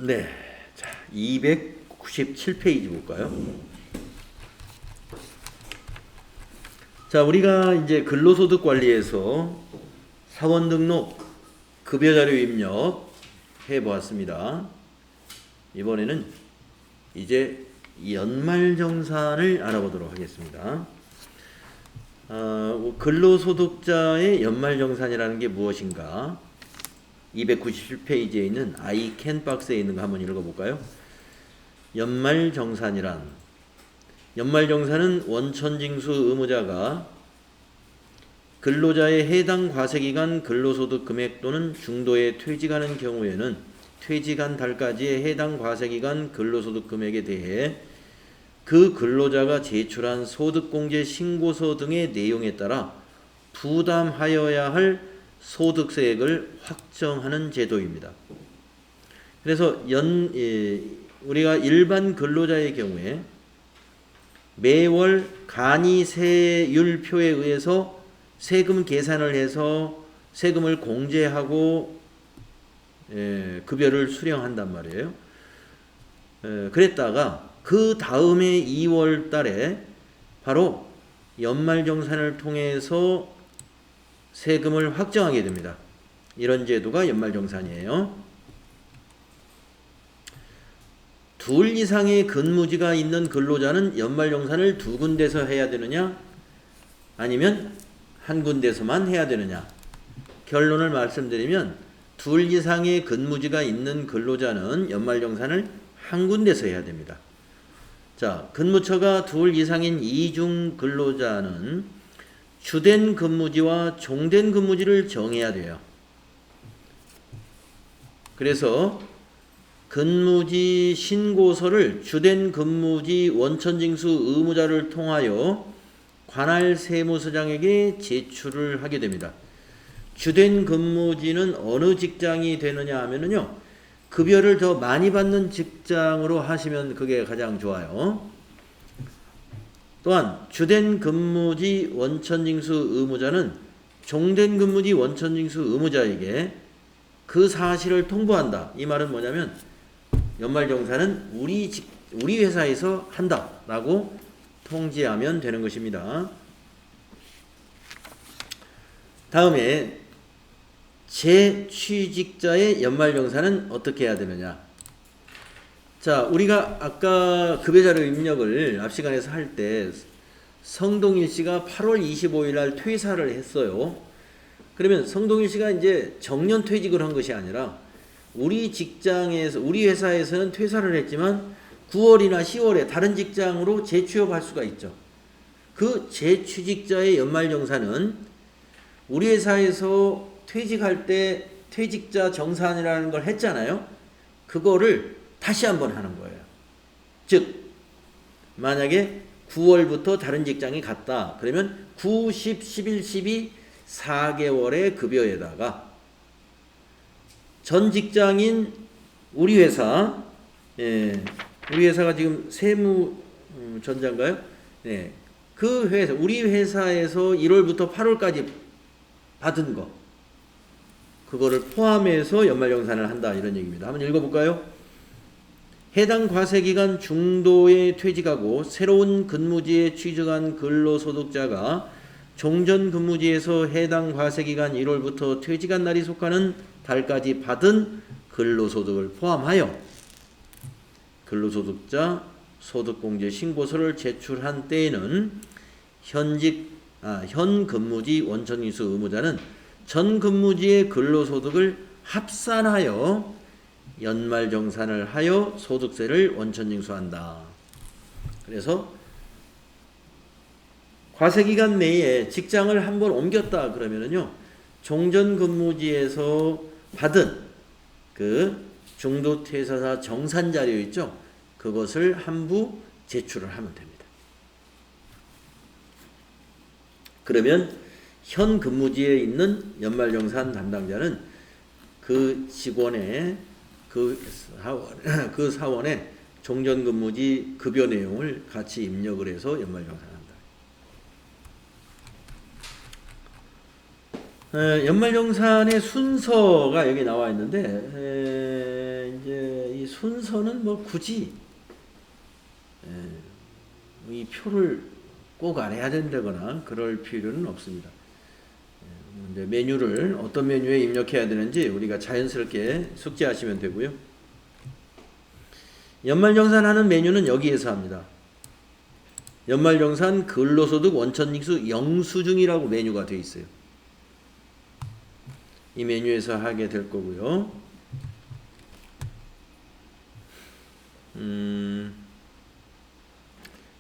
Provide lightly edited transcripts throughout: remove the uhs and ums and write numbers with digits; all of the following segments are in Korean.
네. 자, 297페이지 볼까요? 자, 우리가 이제 근로소득 관리에서 사원 등록, 급여자료 입력 해보았습니다. 이번에는 이제 연말정산을 알아보도록 하겠습니다. 근로소득자의 연말정산이라는 게 무엇인가? 297페이지에 있는 I can 박스에 있는 거 한번 읽어볼까요? 연말정산은 원천징수 의무자가 근로자의 해당 과세기간 근로소득 금액 또는 중도에 퇴직하는 경우에는 퇴직한 달까지의 해당 과세기간 근로소득 금액에 대해 그 근로자가 제출한 소득공제 신고서 등의 내용에 따라 부담하여야 할 소득세액을 확정하는 제도입니다. 그래서 우리가 일반 근로자의 경우에 매월 간이세율표에 의해서 세금 계산을 해서 세금을 공제하고 급여를 수령한단 말이에요. 그랬다가 그 다음에 2월 달에 바로 연말정산을 통해서 세금을 확정하게 됩니다. 이런 제도가 연말정산이에요. 둘 이상의 근무지가 있는 근로자는 연말정산을 두 군데서 해야 되느냐? 아니면 한 군데서만 해야 되느냐? 결론을 말씀드리면 둘 이상의 근무지가 있는 근로자는 연말정산을 한 군데서 해야 됩니다. 자, 근무처가 둘 이상인 이중 근로자는 주된 근무지와 종된 근무지를 정해야 돼요. 그래서 근무지 신고서를 주된 근무지 원천징수 의무자를 통하여 관할 세무서장에게 제출을 하게 됩니다. 주된 근무지는 어느 직장이 되느냐 하면은요, 급여를 더 많이 받는 직장으로 하시면 그게 가장 좋아요. 또한 주된 근무지 원천징수 의무자는 종된 근무지 원천징수 의무자에게 그 사실을 통보한다. 이 말은 뭐냐면 연말정산은 우리 회사에서 한다라고 통지하면 되는 것입니다. 다음에 재취직자의 연말정산은 어떻게 해야 되느냐? 자, 우리가 아까 급여자료 입력을 앞 시간에서 할 때 성동일 씨가 8월 25일 날 퇴사를 했어요. 그러면 성동일 씨가 이제 정년 퇴직을 한 것이 아니라 우리 직장에서, 우리 회사에서는 퇴사를 했지만 9월이나 10월에 다른 직장으로 재취업할 수가 있죠. 그 재취직자의 연말정산은 우리 회사에서 퇴직할 때 퇴직자 정산이라는 걸 했잖아요. 그거를 다시 한번 하는 거예요. 즉 만약에 9월부터 다른 직장에 갔다. 그러면 9, 10, 11, 12 4개월의 급여에다가 전 직장인 우리 회사, 우리 회사가 지금 세무전자인가요? 네, 그 회사, 우리 회사에서 1월부터 8월까지 받은 거, 그거를 포함해서 연말정산을 한다 이런 얘기입니다. 한번 읽어볼까요? 해당 과세기간 중도에 퇴직하고 새로운 근무지에 취직한 근로소득자가 종전 근무지에서 해당 과세기간 1월부터 퇴직한 날이 속하는 달까지 받은 근로소득을 포함하여 근로소득자 소득공제 신고서를 제출한 때에는 현 근무지 원천징수 의무자는 전 근무지의 근로소득을 합산하여 연말정산을 하여 소득세를 원천징수한다. 그래서 과세기간 내에 직장을 한번 옮겼다 그러면은요, 종전 근무지에서 받은 그 중도퇴사사 정산 자료 있죠? 그것을 한부 제출을 하면 됩니다. 그러면 현 근무지에 있는 연말정산 담당자는 그 직원의 그 사원의 종전 근무지 급여 내용을 같이 입력을 해서 연말정산한다. 연말정산의 순서가 여기 나와 있는데 이제 이 순서는 뭐 굳이 이 표를 꼭 알아야 된다거나 그럴 필요는 없습니다. 이제 메뉴를 어떤 메뉴에 입력해야 되는지 우리가 자연스럽게 숙지하시면 되고요. 연말정산하는 메뉴는 여기에서 합니다. 연말정산 근로소득 원천징수 영수증이라고 메뉴가 되어 있어요. 이 메뉴에서 하게 될 거고요.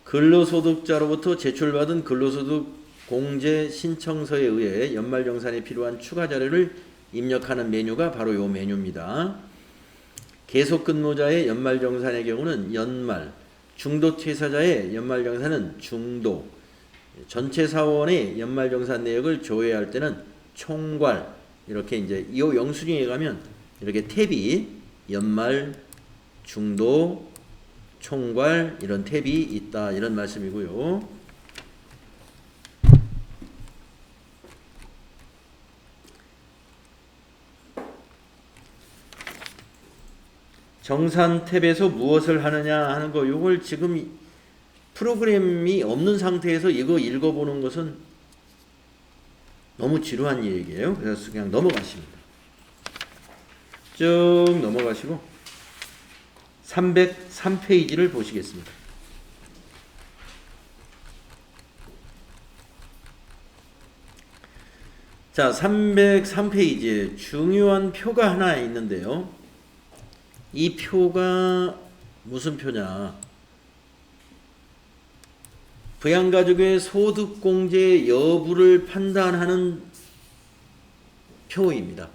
근로소득자로부터 제출받은 근로소득 공제 신청서에 의해 연말정산에 필요한 추가 자료를 입력하는 메뉴가 바로 이 메뉴입니다. 계속근무자의 연말정산의 경우는 연말, 중도퇴사자의 연말정산은 중도, 전체 사원의 연말정산 내역을 조회할 때는 총괄, 이렇게 이제 이 영수증에 가면 이렇게 탭이 연말, 중도, 총괄 이런 탭이 있다 이런 말씀이고요. 정산 탭에서 무엇을 하느냐 하는 거 요걸 지금 프로그램이 없는 상태에서 이거 읽어보는 것은 너무 지루한 얘기예요. 그래서 그냥 넘어가십니다. 쭉 넘어가시고 303페이지를 보시겠습니다. 자, 303페이지에 중요한 표가 하나 있는데요. 이 표가 무슨 표냐? 부양가족의 소득공제 여부를 판단하는 표입니다.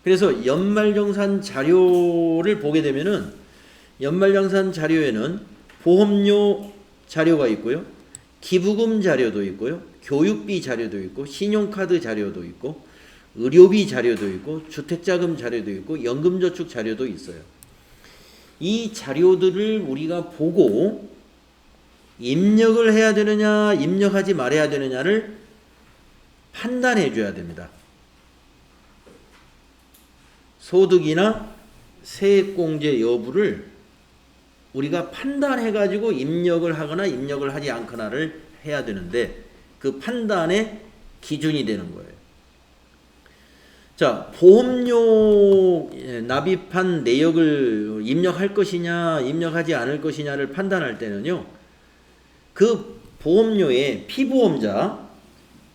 그래서 연말정산 자료를 보게 되면은 연말정산 자료에는 보험료 자료가 있고요. 기부금 자료도 있고요. 교육비 자료도 있고 신용카드 자료도 있고 의료비 자료도 있고 주택자금 자료도 있고 연금저축 자료도 있어요. 이 자료들을 우리가 보고 입력을 해야 되느냐 입력하지 말아야 되느냐를 판단해 줘야 됩니다. 소득이나 세액공제 여부를 우리가 판단해 가지고 입력을 하거나 입력을 하지 않거나를 해야 되는데 그 판단의 기준이 되는 거예요. 자, 보험료 납입한 내역을 입력할 것이냐 입력하지 않을 것이냐를 판단할 때는요. 그 보험료의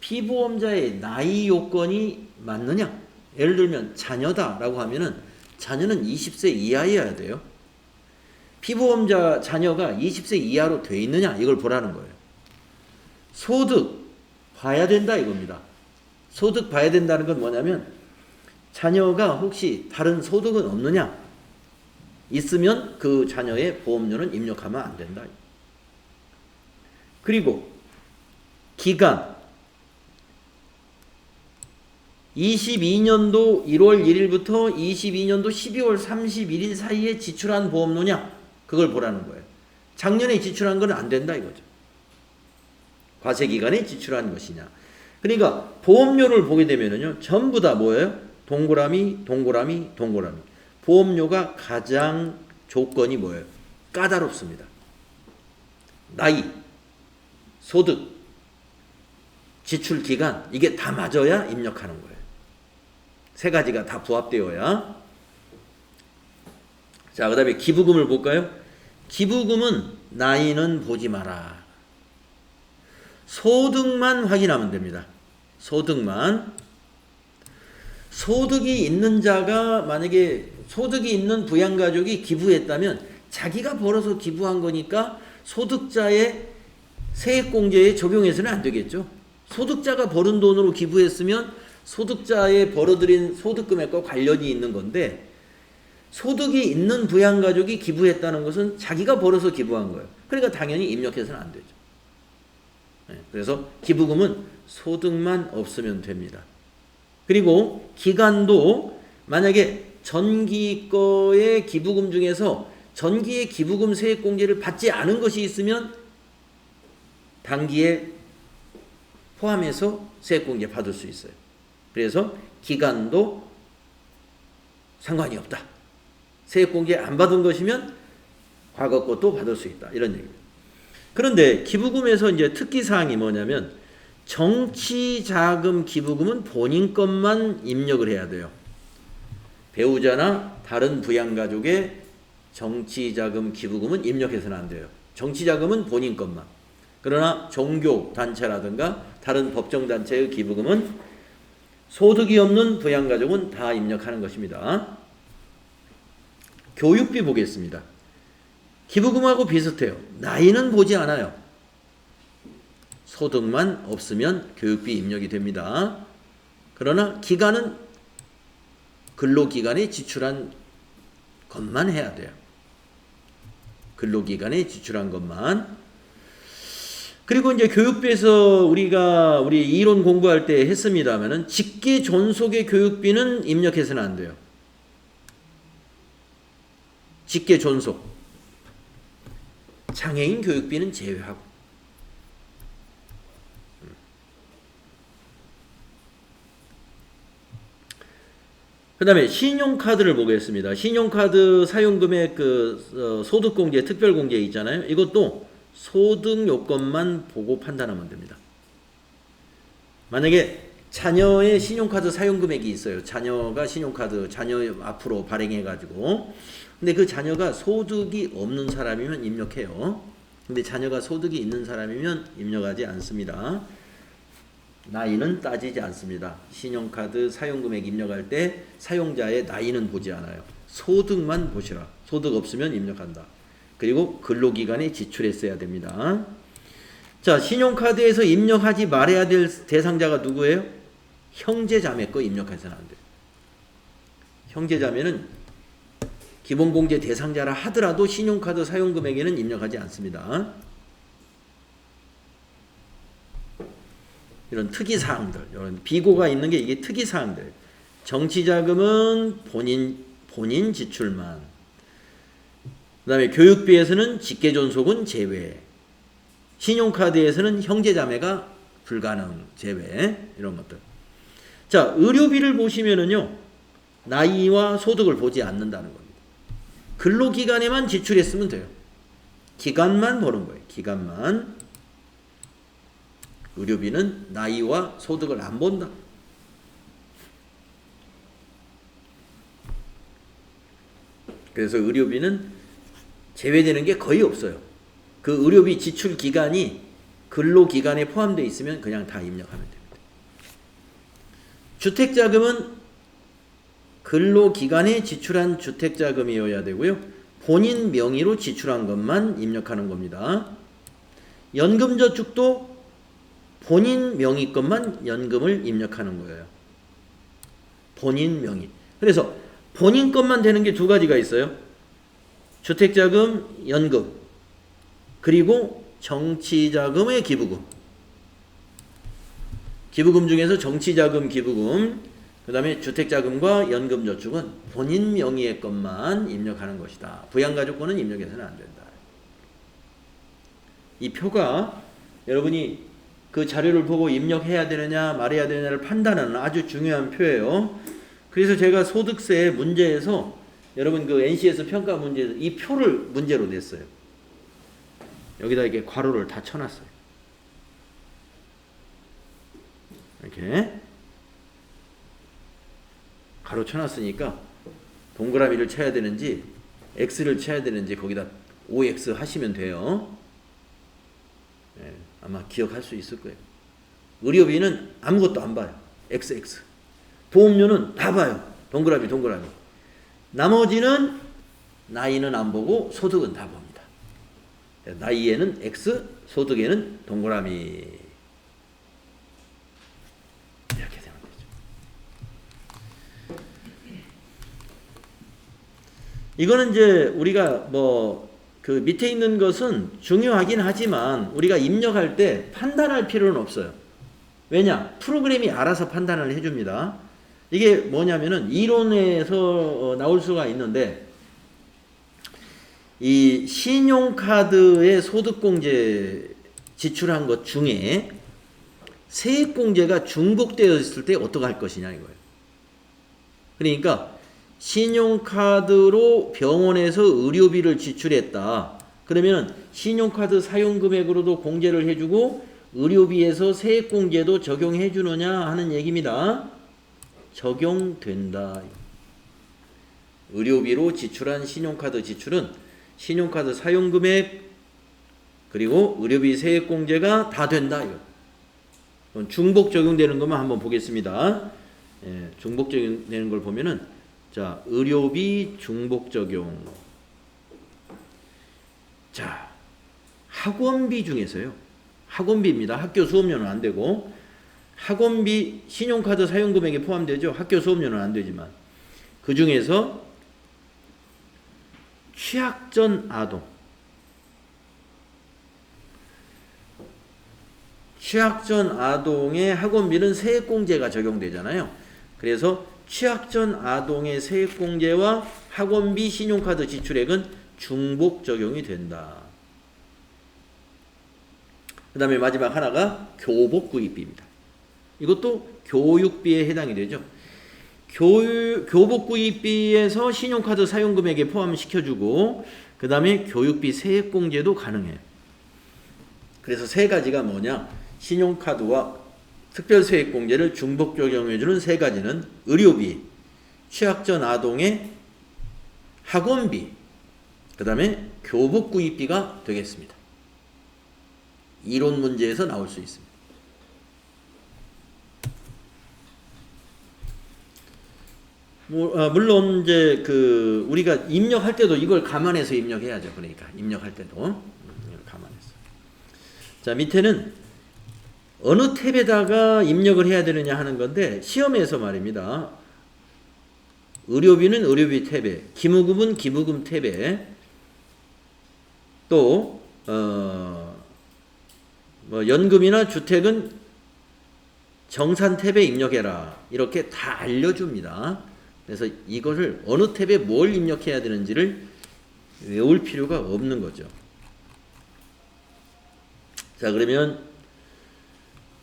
피보험자의 나이 요건이 맞느냐. 예를 들면 자녀다라고 하면은 자녀는 20세 이하여야 돼요. 피보험자 자녀가 20세 이하로 돼 있느냐 이걸 보라는 거예요. 소득 봐야 된다 이겁니다. 소득 봐야 된다는 건 뭐냐면 자녀가 혹시 다른 소득은 없느냐? 있으면 그 자녀의 보험료는 입력하면 안 된다. 그리고 기간 22년도 1월 1일부터 22년도 12월 31일 사이에 지출한 보험료냐? 그걸 보라는 거예요. 작년에 지출한 건 안 된다 이거죠. 과세기간에 지출한 것이냐. 그러니까 보험료를 보게 되면요. 전부 다 뭐예요? 동그라미. 보험료가 가장 조건이 뭐예요? 까다롭습니다. 나이, 소득, 지출 기간 이게 다 맞아야 입력하는 거예요. 세 가지가 다 부합되어야. 자, 그 다음에 기부금을 볼까요? 기부금은 나이는 보지 마라. 소득만 확인하면 됩니다. 소득만. 소득이 있는 자가 만약에 소득이 있는 부양가족이 기부했다면 자기가 벌어서 기부한 거니까 소득자의 세액공제에 적용해서는 안 되겠죠. 소득자가 벌은 돈으로 기부했으면 소득자의 벌어들인 소득금액과 관련이 있는 건데 소득이 있는 부양가족이 기부했다는 것은 자기가 벌어서 기부한 거예요. 그러니까 당연히 입력해서는 안 되죠. 그래서 기부금은 소득만 없으면 됩니다. 그리고 기간도 만약에 전기 거의 기부금 중에서 전기의 기부금 세액공제를 받지 않은 것이 있으면 단기에 포함해서 세액공제 받을 수 있어요. 그래서 기간도 상관이 없다. 세액공제 안 받은 것이면 과거 것도 받을 수 있다. 이런 얘기입니다. 그런데 기부금에서 이제 특기사항이 뭐냐면 정치자금 기부금은 본인 것만 입력을 해야 돼요. 배우자나 다른 부양가족의 정치자금 기부금은 입력해서는 안 돼요. 정치자금은 본인 것만. 그러나 종교단체라든가 다른 법정단체의 기부금은 소득이 없는 부양가족은 다 입력하는 것입니다. 교육비 보겠습니다. 기부금하고 비슷해요. 나이는 보지 않아요. 소득만 없으면 교육비 입력이 됩니다. 그러나 기간은 근로기간에 지출한 것만 해야 돼요. 근로기간에 지출한 것만. 그리고 이제 교육비에서 우리 이론 공부할 때 했습니다면은 직계 존속의 교육비는 입력해서는 안 돼요. 직계 존속. 장애인 교육비는 제외하고. 그 다음에 신용카드를 보겠습니다. 신용카드 사용금액 소득공제, 특별공제 있잖아요. 이것도 소득 요건만 보고 판단하면 됩니다. 만약에 자녀의 신용카드 사용금액이 있어요. 자녀가 신용카드, 자녀 앞으로 발행해가지고. 근데 그 자녀가 소득이 없는 사람이면 입력해요. 근데 자녀가 소득이 있는 사람이면 입력하지 않습니다. 나이는 따지지 않습니다. 신용카드 사용금액 입력할 때 사용자의 나이는 보지 않아요. 소득만 보시라. 소득 없으면 입력한다. 그리고 근로기간에 지출했어야 됩니다. 자, 신용카드에서 입력하지 말아야 될 대상자가 누구예요? 형제자매 거 입력해서는 안 돼요. 형제자매는 기본공제 대상자라 하더라도 신용카드 사용금액에는 입력하지 않습니다. 이런 특이사항들, 이런 비고가 있는 게 이게 특이사항들. 정치자금은 본인 지출만. 그 다음에 교육비에서는 직계존속은 제외. 신용카드에서는 형제자매가 불가능, 제외. 이런 것들. 자, 의료비를 보시면은요, 나이와 소득을 보지 않는다는 겁니다. 근로기간에만 지출했으면 돼요. 기간만 보는 거예요. 기간만. 의료비는 나이와 소득을 안 본다. 그래서 의료비는 제외되는 게 거의 없어요. 그 의료비 지출 기간이 근로기간에 포함되어 있으면 그냥 다 입력하면 됩니다. 주택자금은 근로기간에 지출한 주택자금이어야 되고요. 본인 명의로 지출한 것만 입력하는 겁니다. 연금저축도 본인 명의 것만 연금을 입력하는 거예요. 본인 명의. 그래서 본인 것만 되는 게 두 가지가 있어요. 주택자금, 연금, 그리고 정치자금의 기부금. 기부금 중에서 정치자금, 기부금, 그 다음에 주택자금과 연금저축은 본인 명의의 것만 입력하는 것이다. 부양가족권은 입력해서는 안 된다. 이 표가 여러분이 그 자료를 보고 입력해야 되느냐 말해야 되느냐를 판단하는 아주 중요한 표예요. 그래서 제가 소득세 문제에서 여러분 그 NCS 평가 문제에서 이 표를 문제로 냈어요. 여기다 이렇게 괄호를 다 쳐놨어요. 이렇게 가로 쳐놨으니까 동그라미를 쳐야 되는지 X를 쳐야 되는지 거기다 OX 하시면 돼요. 네, 아마 기억할 수 있을 거예요. 의료비는 아무것도 안 봐요. XX. 보험료는 다 봐요. 동그라미 동그라미. 나머지는 나이는 안 보고 소득은 다 봅니다. 나이에는 X, 소득에는 동그라미. 이렇게 되는 거죠. 이거는 이제 우리가 그 밑에 있는 것은 중요하긴 하지만 우리가 입력할 때 판단할 필요는 없어요. 왜냐? 프로그램이 알아서 판단을 해줍니다. 이게 뭐냐면은 이론에서 나올 수가 있는데 이 신용카드에 소득공제 지출한 것 중에 세액공제가 중복되어 있을 때 어떻게 할 것이냐 이거예요. 그러니까 신용카드로 병원에서 의료비를 지출했다. 그러면 신용카드 사용금액으로도 공제를 해주고 의료비에서 세액공제도 적용해 주느냐 하는 얘기입니다. 적용된다. 의료비로 지출한 신용카드 지출은 신용카드 사용금액 그리고 의료비 세액공제가 다 된다. 중복 적용되는 것만 한번 보겠습니다. 예, 중복 적용되는 걸 보면은 자, 의료비 중복 적용. 자, 학원비 중에서요. 학원비입니다. 학교 수업료는 안 되고 학원비 신용카드 사용금액에 포함되죠. 학교 수업료는 안 되지만 그 중에서 취약전 아동 취약전 아동의 학원비는 세액공제가 적용되잖아요. 그래서 취약전 아동의 세액공제와 학원비 신용카드 지출액은 중복 적용이 된다. 그 다음에 마지막 하나가 교복구입비입니다. 이것도 교육비에 해당이 되죠. 교복구입비에서 신용카드 사용금액에 포함시켜주고 그 다음에 교육비 세액공제도 가능해요. 그래서 세 가지가 뭐냐? 신용카드와 특별세액공제를 중복 적용해주는 세 가지는 의료비, 취약전 아동의 학원비, 그 다음에 교복구입비가 되겠습니다. 이론 문제에서 나올 수 있습니다. 물론 이제 그 우리가 입력할 때도 이걸 감안해서 입력해야죠. 그러니까 입력할 때도 감안해서. 자, 밑에는 어느 탭에다가 입력을 해야 되느냐 하는 건데 시험에서 말입니다. 의료비는 의료비 탭에, 기부금은 기부금 탭에, 또 연금이나 주택은 정산 탭에 입력해라. 이렇게 다 알려줍니다. 그래서 이것을 어느 탭에 뭘 입력해야 되는지를 외울 필요가 없는 거죠. 자, 그러면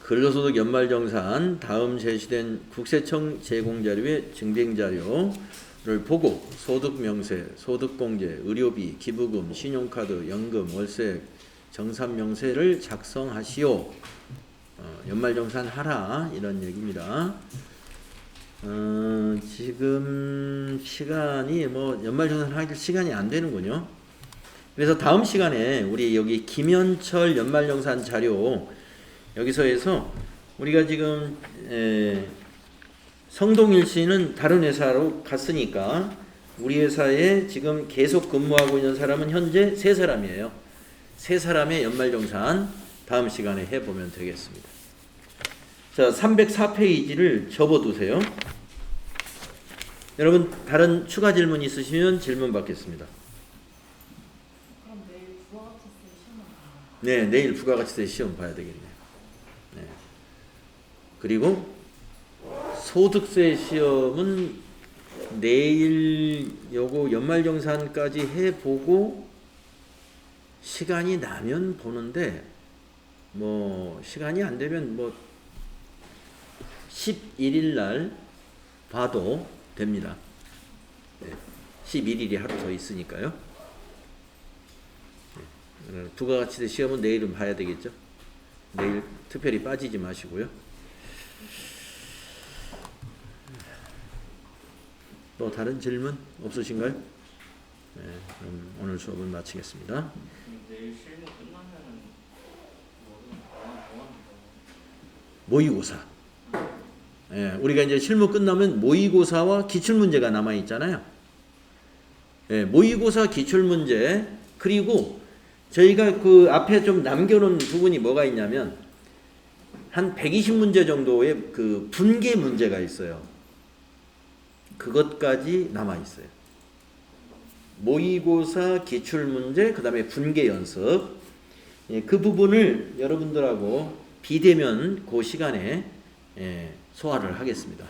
근로소득 연말정산 다음 제시된 국세청 제공자료의 증빙자료를 보고 소득명세, 소득공제, 의료비, 기부금, 신용카드, 연금, 월세, 정산명세를 작성하시오. 연말정산 하라 이런 얘기입니다. 지금 시간이 연말정산 하길 시간이 안 되는군요. 그래서 다음 시간에 우리 여기 김현철 연말정산 자료 여기서 해서 우리가 지금 성동일 씨는 다른 회사로 갔으니까 우리 회사에 지금 계속 근무하고 있는 사람은 현재 3사람이에요. 3사람의 연말정산 다음 시간에 해보면 되겠습니다. 자, 304페이지를 접어두세요. 여러분 다른 추가 질문 있으시면 질문 받겠습니다. 그럼 내일 부가가치세 시험 봐요? 네, 내일 부가가치세 시험 봐야 되겠네요. 네. 그리고 소득세 시험은 내일 요거 연말정산까지 해보고 시간이 나면 보는데 시간이 안 되면 11일 날 봐도 됩니다. 네. 11일이 하루 더 있으니까요. 네. 부가가치세 시험은 내일은 봐야 되겠죠. 내일 특별히 빠지지 마시고요. 또 다른 질문 없으신가요? 네, 그럼 오늘 수업은 마치겠습니다. 내일 실무 끝나면은 모의고사. 예, 우리가 이제 실무 끝나면 모의고사와 기출문제가 남아 있잖아요. 예, 모의고사 기출문제 그리고 저희가 그 앞에 좀 남겨놓은 부분이 뭐가 있냐면 한 120문제 정도의 그 분계 문제가 있어요. 그것까지 남아 있어요. 모의고사 기출문제 그 다음에 분계 연습. 예, 그 부분을 여러분들하고 비대면 그 시간에 소화를 하겠습니다.